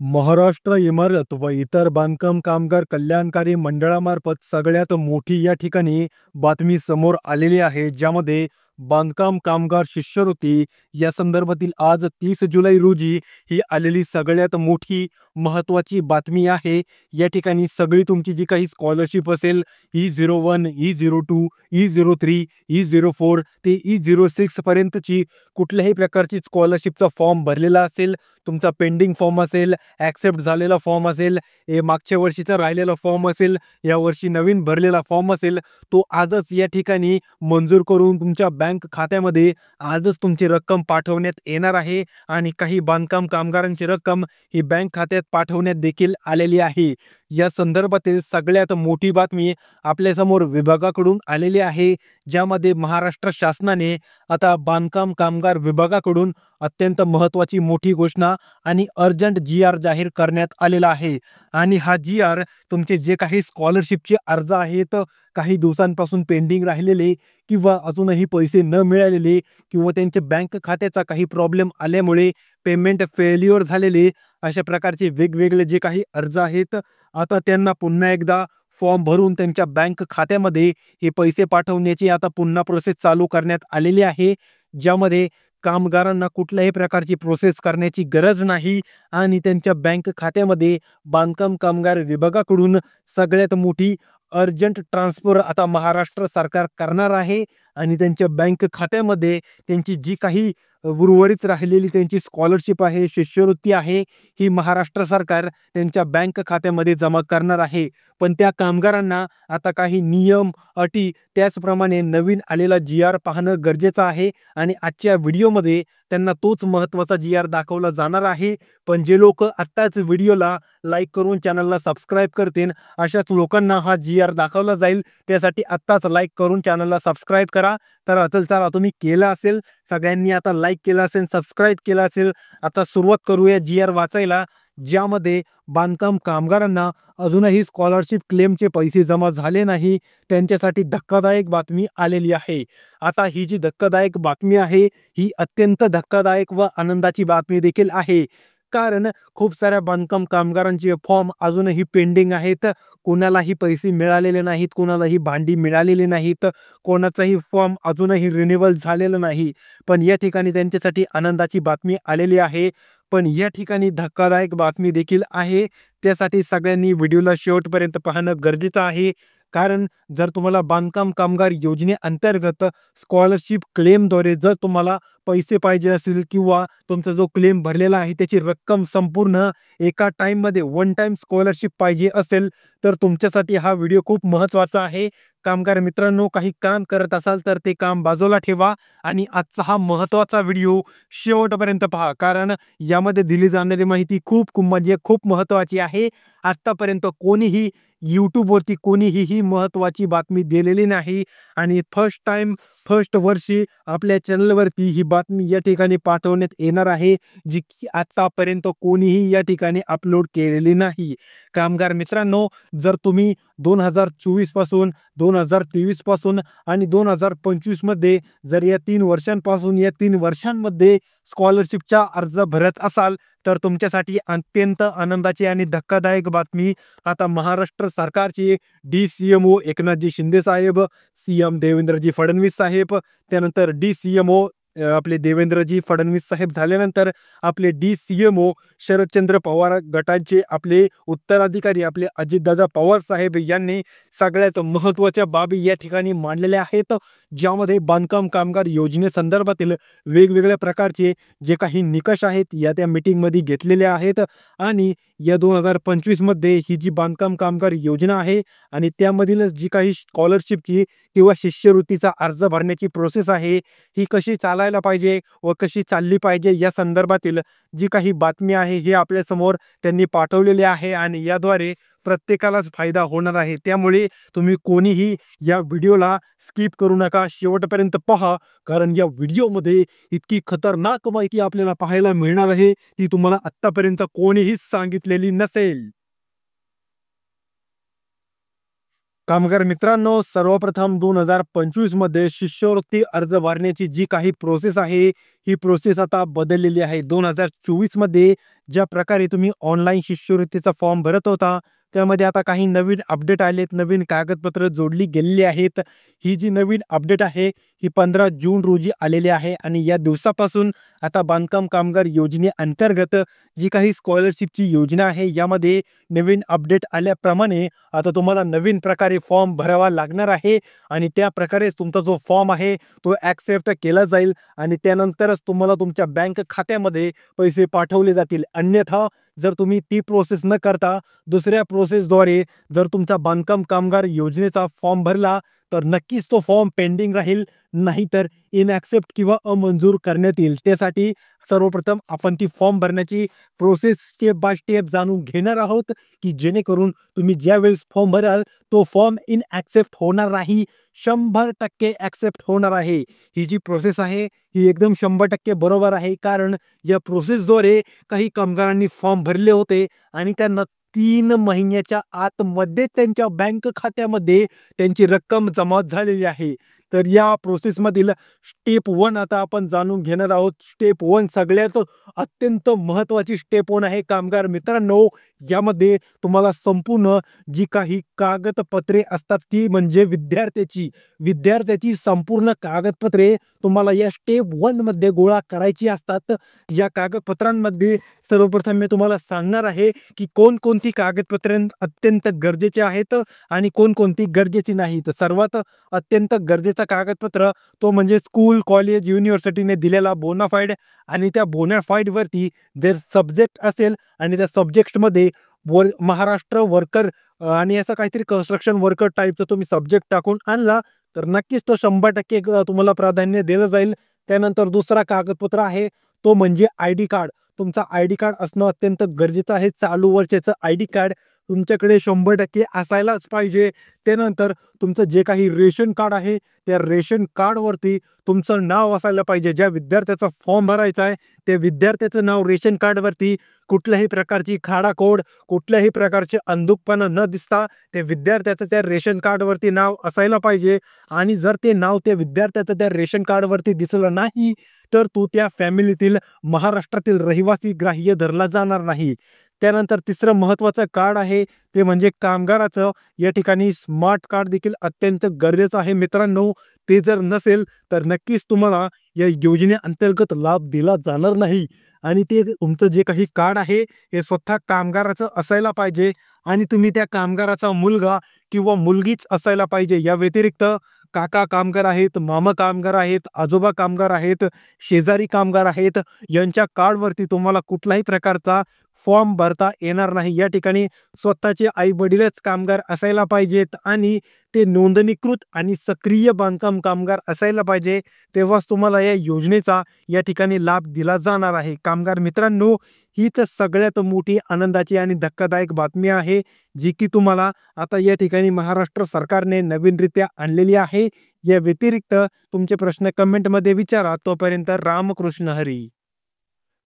महाराष्ट्र इमारत व इतर बांधकाम कामगार कल्याणकारी मंडळामार्फत सगळ्यात मोठी या ठिकाणी बातमी समोर आलेली आहे, ज्यामध्ये बांधकाम कामगार शिष्यवृत्ती या संदर्भातील आज 30 जुलै रोजी ही आलेली सगळ्यात मोठी महत्त्वाची बातमी आहे. या ठिकाणी सगळी तुमची जी काही स्कॉलरशिप असेल, E01, E02, E03, E04 ते E06 पर्यंतची कुठल्याही प्रकारची स्कॉलरशिपचा फॉर्म भरलेला असेल, तुमचा पेंडिंग फॉर्म असेल, ॲक्सेप्ट झालेला फॉर्म असेल, मागच्या वर्षीचा राहिलेला फॉर्म असेल, यावर्षी नवीन भरलेला फॉर्म असेल, तो आजच या ठिकाणी मंजूर करून तुमच्या बँक खात्यामध्ये आजच तुमची रक्कम पाठवण्यात येणार आहे. आणि काही बांधकाम कामगारांची रक्कम ही बँक खात्यात पाठवण्यात देखील आलेली आहे. या संदर्भातील सगळ्यात मोठी बातमी आपल्यासमोर विभागाकडून आलेली आहे, ज्यामध्ये महाराष्ट्र शासनाने आता बांधकाम कामगार विभागाकडून अत्यंत महत्त्वाची मोठी घोषणा आणि अर्जंट जी-आर जाहीर करण्यात आलेला आहे. आणि हा जी-आर तुमचे जे काही स्कॉलरशिपचे अर्ज आहेत, काही दिवसांपासून पेंडिंग राहिलेले किंवा अजूनही पैसे न मिळालेले किंवा त्यांच्या बँक खात्याचा काही प्रॉब्लेम आल्यामुळे पेमेंट फेल्युअर झालेले, अशा प्रकारचे वेगवेगळे जे काही अर्ज आहेत, आता त्यांना पुन्हा एकदा फॉर्म भरून त्यांच्या बँक खात्यामध्ये हे पैसे पाठवण्याची आता पुन्हा प्रोसेस चालू करण्यात आलेली आहे. ज्यामध्ये कामगारांना कुठल्याही प्रकारची प्रोसेस करण्याची गरज नाही आणि त्यांच्या बँक खात्यामध्ये बांधकाम कामगार विभागाकडून सगळ्यात मोठी अर्जंट ट्रान्सफर आता महाराष्ट्र सरकार करणार आहे. आणि त्यांच्या बँक खात्यामध्ये त्यांची जी काही उर्वरित राहिलेली त्यांची स्कॉलरशिप आहे, शिष्यवृत्ती आहे, ही महाराष्ट्र सरकार त्यांच्या बँक खात्यामध्ये जमा करणार आहे. पण त्या कामगारांना आता काही नियम, अटी, त्याचप्रमाणे नवीन आलेला जी-आर पाहणं गरजेचं आहे. आणि आजच्या व्हिडिओमध्ये त्यांना तोच महत्त्वाचा जी-आर दाखवला जाणार आहे. पण जे लोक आत्ताच व्हिडिओला लाईक करून चॅनलला सबस्क्राईब करतील, अशाच लोकांना हा जी-आर दाखवला जाईल. त्यासाठी आत्ताच लाईक करून चॅनलला सबस्क्राईब करा. तर चला, तुम्ही केलं असेल, सगळ्यांनी आता लाईक केलं असेल, सबस्क्राईब केलं असेल, आता सुरुवात करूया जी-आर वाचायला. ज्यामध्ये बांधकाम कामगारांना अजूनही स्कॉलरशिप क्लेमचे पैसे जमा झाले नाही, त्यांच्यासाठी धक्कादायक बातमी आलेली आहे. आता ही जी धक्कादायक बातमी आहे, ही अत्यंत धक्कादायक व आनंदाची बातमी देखील आहे. कारण खूप साऱ्या बांधकाम कामगारांचे फॉर्म अजूनही पेंडिंग आहेत. कोणालाही पैसे मिळालेले नाहीत, कोणालाही भांडी मिळालेली नाहीत, कोणाचाही फॉर्म अजूनही रिन्युअल झालेला नाही. पण या ठिकाणी त्यांच्यासाठी आनंदाची बातमी आलेली आहे. पण या ठिकाणी धक्कादायक बातमी देखील आहे. त्यासाठी सगळ्यांनी व्हिडिओला शेवटपर्यंत पाहणं गरजेचं आहे. कारण जर तुम्हाला बांधकाम कामगार योजनेअंतर्गत स्कॉलरशिप क्लेमद्वारे जर तुम्हाला पैसे पाहिजे असतील किंवा तुमचा जो क्लेम भरलेला आहे त्याची रक्कम संपूर्ण एका टाईममध्ये वन टाईम स्कॉलरशिप पाहिजे असेल, तर तुमच्यासाठी हा व्हिडिओ खूप महत्त्वाचा आहे. कामगार मित्रांनो, काही काम करत असाल तर ते काम बाजूला ठेवा आणि आजचा हा महत्त्वाचा व्हिडिओ शेवटपर्यंत पहा. कारण यामध्ये दिली जाणारी माहिती म्हणजे खूप महत्त्वाची आहे. आत्तापर्यंत कोणीही यूट्यूबवरती कोणीही ही महत्त्वाची बातमी दिलेली नाही. आणि फर्स्ट वर्षी आपल्या चॅनलवरती ही बातमी या ठिकाणी पाठवण्यात येणार आहे, जी की आतापर्यंत कोणीही या ठिकाणी अपलोड केलेली नाही. कामगार मित्रांनो, जर तुम्ही 2024 पासून, 2023 पासून आणि 2025 मध्ये जर या 3 वर्षांमध्ये स्कॉलरशिपचा अर्ज भरत असाल, तर तुमच्यासाठी अत्यंत आनंदाची आणि धक्कादायक बातमी आता महाराष्ट्र सरकारचे DCMO एकनाथजी शिंदे साहेब, CM देवेंद्रजी फडणवीस साहेब, त्यानंतर DCMO आपले देवेंद्रजी फडणवीस साहेब झाल्यानंतर आपले DCMO शरदचंद्र पवार गटाचे आपले उत्तराधिकारी आपले अजितदादा पवार साहेब यांनी सगळ्यात महत्त्वाच्या बाबी या ठिकाणी मांडलेल्या आहेत. ज्यामध्ये बांधकाम कामगार योजनेसंदर्भातील वेगवेगळ्या प्रकारचे जे काही निकष आहेत या त्या मीटिंगमध्ये घेतलेले आहेत. आणि या 2025 मध्ये ही जी बांधकाम कामगार योजना आहे आणि त्यामधील जी काही स्कॉलरशिपची किंवा शिष्यवृत्तीचा अर्ज भरण्याची प्रोसेस आहे, ही कशी चालायला पाहिजे व कशी चालली पाहिजे या संदर्भातील जी काही बातमी आहे ही आपल्यासमोर त्यांनी पाठवलेली आहे. आणि याद्वारे प्रत्येकालाच फायदा होणार आहे. त्यामुळे तुम्ही कोणीही या व्हिडिओला स्किप करू नका, शेवटपर्यंत पहा. कारण या व्हिडिओमध्ये इतकी खतरनाक माहिती आपल्याला पाहायला मिळणार आहे, ती तुम्हाला आत्तापर्यंत कोणीही सांगितलेली नसेल. कामगार मित्रांनो, सर्वप्रथम 2025 मध्ये शिष्यवृत्ती अर्ज भरण्याची जी काही प्रोसेस आहे, ही प्रोसेस आता बदललेली आहे. 2024 मध्ये ज्या प्रकारे तुम्ही ऑनलाईन शिष्यवृत्तीचा फॉर्म भरत होता, त्यामध्ये आता काही नवीन अपडेट आलेत, नवीन कागदपत्र जोडली गेलेली आहेत. ही जी नवीन अपडेट आहे, ही 15 जून रोजी आलेली आहे आणि या दिवसापासून आता बांधकाम कामगार योजनेअंतर्गत जी काही स्कॉलरशिपची योजना आहे, यामध्ये नवीन अपडेट आल्याप्रमाणे आता तुम्हाला नवीन प्रकारे फॉर्म भरावा लागणार आहे आणि त्या प्रकारेच तुमचा जो फॉर्म आहे तो ॲक्सेप्ट केला जाईल आणि त्यानंतरच तुम्हाला तुमच्या बँक खात्यामध्ये पैसे पाठवले जातील. अन्यथा जर तुम्ही ती प्रोसेस न करता दुसऱ्या प्रोसेसद्वारे जर तुमचा बांधकाम कामगार योजनेचा फॉर्म भरला तर नक्कीच तो फॉर्म पेंडिंग राहील, नाहीतर इनॲक्सेप्ट किंवा अमंजूर करण्यात येईल. त्यासाठी सर्वप्रथम आपण ती फॉर्म भरण्याची प्रोसेस स्टेप बाय स्टेप जाणून घेणार आहोत, की जेणेकरून तुम्ही ज्यावेळेस फॉर्म भराल तो फॉर्म इनॲक्सेप्ट होणार नाही, 100% ॲक्सेप्ट होणार आहे. ही जी प्रोसेस आहे ही एकदम 100% बरोबर आहे. कारण या प्रोसेसद्वारे काही कामगारांनी फॉर्म भरले होते आणि त्यांना 3 महिन्याच्या आतमध्ये त्यांच्या बँक खात्यामध्ये त्यांची रक्कम जमा झालेली आहे. तर या प्रोसेसमधील स्टेप 1 आता आपण जाणून घेणार आहोत. स्टेप 1 सगळ्यात अत्यंत महत्त्वाची स्टेप 1 आहे कामगार मित्रांनो. यामध्ये तुम्हाला संपूर्ण जी काही कागदपत्रे असतात ती म्हणजे विद्यार्थ्याची संपूर्ण कागदपत्रे तुम्हाला या स्टेप 1 मध्ये गोळा करायची असतात. या कागदपत्रांमध्ये सर्वप्रथम मी तुम्हाला सांगणार आहे की कोणकोणती कागदपत्रे अत्यंत गरजेचे आहेत आणि कोणकोणती गरजेची नाहीत. सर्वात अत्यंत गरजेचा कागदपत्र तो म्हणजे स्कूल, कॉलेज, युनिव्हर्सिटीने दिलेला बोनाफाईड आणि त्या बोनाफाईडवरती जर सब्जेक्ट असेल आणि त्या सब्जेक्टमध्ये महाराष्ट्र वर्कर आणि असं काहीतरी कन्स्ट्रक्शन वर्कर टाईपचा तुम्ही सब्जेक्ट टाकून आणला तर नक्कीच तो 100% तुम्हाला प्राधान्य दिलं जाईल. त्यानंतर दुसरा कागदपत्र आहे तो म्हणजे आय-डी कार्ड. तुमचा आय-डी कार्ड असणं अत्यंत गरजेचं आहे. चालू वर्षाचं आय-डी कार्ड तुमच्याकडे 100% असायलाच पाहिजे. त्यानंतर तुमचं जे काही रेशन कार्ड आहे त्या रेशन कार्डवरती तुमचं नाव असायला पाहिजे. ज्या विद्यार्थ्याचा फॉर्म भरायचा आहे त्या विद्यार्थ्याचं नाव रेशन कार्डवरती कुठल्याही प्रकारची खाडाखोड, कुठल्याही प्रकारचे अंधुकपणा न दिसता त्या विद्यार्थ्याचं त्या रेशन कार्डवरती नाव असायला पाहिजे. आणि जर ते नाव त्या विद्यार्थ्याचं त्या रेशन कार्डवरती दिसलं नाही तर तो त्या फॅमिलीतील महाराष्ट्रातील रहिवासी ग्राह्य धरला जाणार नाही. त्यानंतर तिसरं महत्त्वाचं कार्ड आहे ते म्हणजे कामगाराचं या ठिकाणी स्मार्ट कार्ड देखील अत्यंत गरजेचं आहे मित्रांनो. ते जर नसेल तर नक्कीच तुम्हाला या योजनेअंतर्गत लाभ दिला जाणार नाही आणि ते तुमचं जे काही कार्ड आहे हे स्वतः कामगाराचं असायला पाहिजे आणि तुम्ही त्या कामगाराचा मुलगा किंवा मुलगीच असायला पाहिजे. या व्यतिरिक्त काका कामगार आहेत, मामा कामगार आहेत, आजोबा कामगार आहेत, शेजारी कामगार आहेत, यांच्या कार्डवरती तुम्हाला कुठल्याही प्रकारचा फॉर्म भरता येणार नाही. या ठिकाणी स्वतःचे आई-वडीलच कामगार असायला पाहिजेत आणि ते नोंदणीकृत आणि सक्रिय बांधकाम कामगार असायला पाहिजे. तेव्हाच तुम्हाला या योजनेचा या ठिकाणी लाभ दिला जाणार आहे. कामगार मित्रांनो, हीच सगळ्यात मोठी आनंदाची आणि धक्कादायक बातमी आहे, जी की तुम्हाला आता या ठिकाणी महाराष्ट्र सरकारने नवीनरित्या आणलेली आहे. या व्यतिरिक्त तुमचे प्रश्न कमेंटमध्ये विचारा. तोपर्यंत रामकृष्ण हरी.